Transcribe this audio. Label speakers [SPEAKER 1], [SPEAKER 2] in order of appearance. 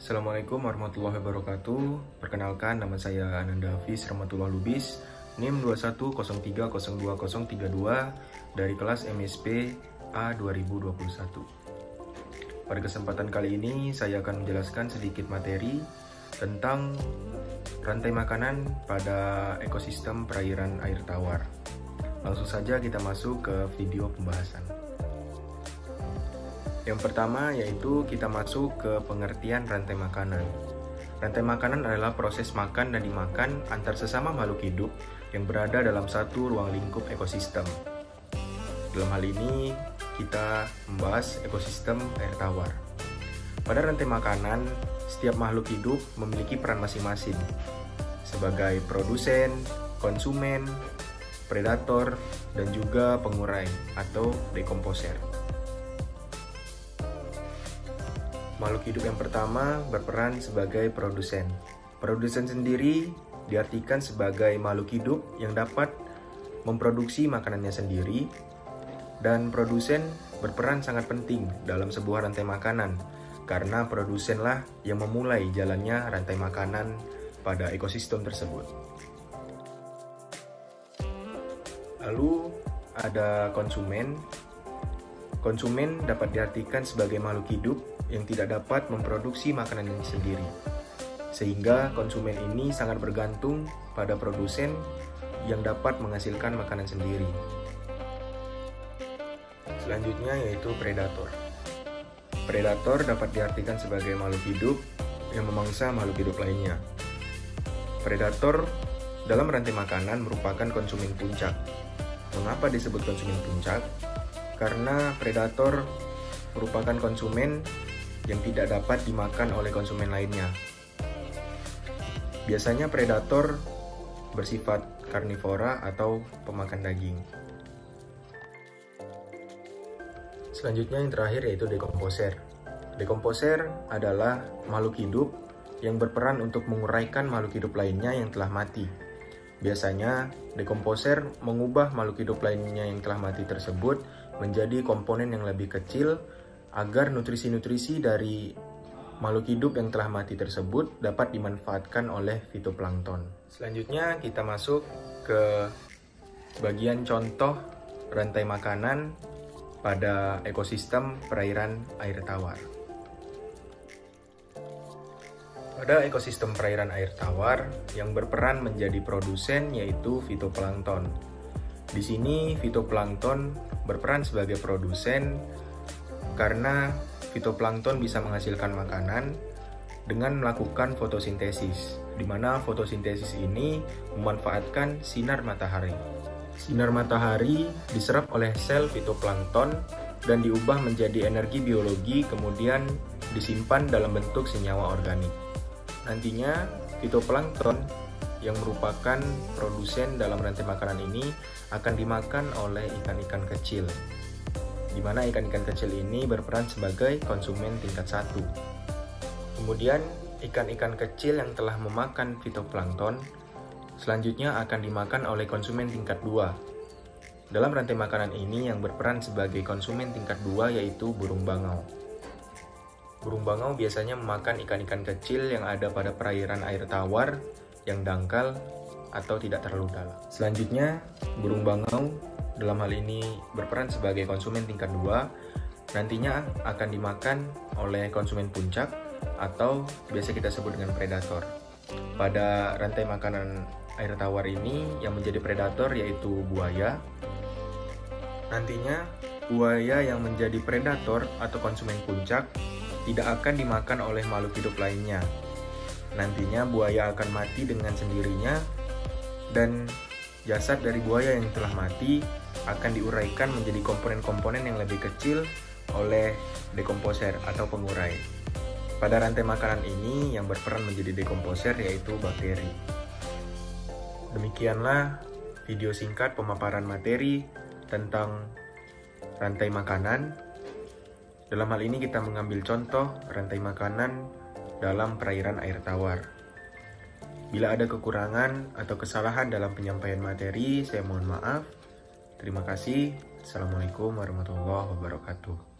[SPEAKER 1] Assalamualaikum warahmatullahi wabarakatuh. Perkenalkan, nama saya Ananda Hafiz Rahmatullah Lubis, NIM 2103020032 dari kelas MSP A 2021. Pada kesempatan kali ini, saya akan menjelaskan sedikit materi tentang rantai makanan pada ekosistem perairan air tawar. Langsung saja kita masuk ke video pembahasan. Yang pertama yaitu kita masuk ke pengertian rantai makanan. Rantai makanan adalah proses makan dan dimakan antar sesama makhluk hidup yang berada dalam satu ruang lingkup ekosistem. Dalam hal ini, kita membahas ekosistem air tawar. Pada rantai makanan, setiap makhluk hidup memiliki peran masing-masing sebagai produsen, konsumen, predator, dan juga pengurai atau dekomposer. Makhluk hidup yang pertama berperan sebagai produsen. Produsen sendiri diartikan sebagai makhluk hidup yang dapat memproduksi makanannya sendiri, dan produsen berperan sangat penting dalam sebuah rantai makanan karena produsenlah yang memulai jalannya rantai makanan pada ekosistem tersebut. Lalu ada konsumen. Konsumen dapat diartikan sebagai makhluk hidup yang tidak dapat memproduksi makanannya sendiri, sehingga konsumen ini sangat bergantung pada produsen yang dapat menghasilkan makanan sendiri. Selanjutnya yaitu predator. Predator dapat diartikan sebagai makhluk hidup yang memangsa makhluk hidup lainnya. Predator dalam rantai makanan merupakan konsumen puncak. Mengapa disebut konsumen puncak? Karena predator merupakan konsumen yang tidak dapat dimakan oleh konsumen lainnya. Biasanya predator bersifat karnivora atau pemakan daging. Selanjutnya yang terakhir yaitu dekomposer. Dekomposer adalah makhluk hidup yang berperan untuk menguraikan makhluk hidup lainnya yang telah mati. Biasanya, dekomposer mengubah makhluk hidup lainnya yang telah mati tersebut menjadi komponen yang lebih kecil agar nutrisi-nutrisi dari makhluk hidup yang telah mati tersebut dapat dimanfaatkan oleh fitoplankton. Selanjutnya kita masuk ke bagian contoh rantai makanan pada ekosistem perairan air tawar. Pada ekosistem perairan air tawar, yang berperan menjadi produsen yaitu fitoplankton. Di sini fitoplankton berperan sebagai produsen karena fitoplankton bisa menghasilkan makanan dengan melakukan fotosintesis, di mana fotosintesis ini memanfaatkan sinar matahari. Sinar matahari diserap oleh sel fitoplankton dan diubah menjadi energi biologi, kemudian disimpan dalam bentuk senyawa organik. Nantinya, fitoplankton yang merupakan produsen dalam rantai makanan ini akan dimakan oleh ikan-ikan kecil, di mana ikan-ikan kecil ini berperan sebagai konsumen tingkat 1. Kemudian, ikan-ikan kecil yang telah memakan fitoplankton selanjutnya akan dimakan oleh konsumen tingkat 2. Dalam rantai makanan ini yang berperan sebagai konsumen tingkat 2 yaitu burung bangau. Burung bangau biasanya memakan ikan-ikan kecil yang ada pada perairan air tawar yang dangkal atau tidak terlalu dalam. Selanjutnya, burung bangau dalam hal ini berperan sebagai konsumen tingkat 2, nantinya akan dimakan oleh konsumen puncak atau biasa kita sebut dengan predator. Pada rantai makanan air tawar ini yang menjadi predator yaitu buaya. Nantinya buaya yang menjadi predator atau konsumen puncak tidak akan dimakan oleh makhluk hidup lainnya. Nantinya buaya akan mati dengan sendirinya dan jasad dari buaya yang telah mati akan diuraikan menjadi komponen-komponen yang lebih kecil oleh dekomposer atau pengurai. Pada rantai makanan ini yang berperan menjadi dekomposer yaitu bakteri. Demikianlah video singkat pemaparan materi tentang rantai makanan. Dalam hal ini kita mengambil contoh rantai makanan dalam perairan air tawar. Bila ada kekurangan atau kesalahan dalam penyampaian materi, saya mohon maaf. Terima kasih. Assalamualaikum warahmatullahi wabarakatuh.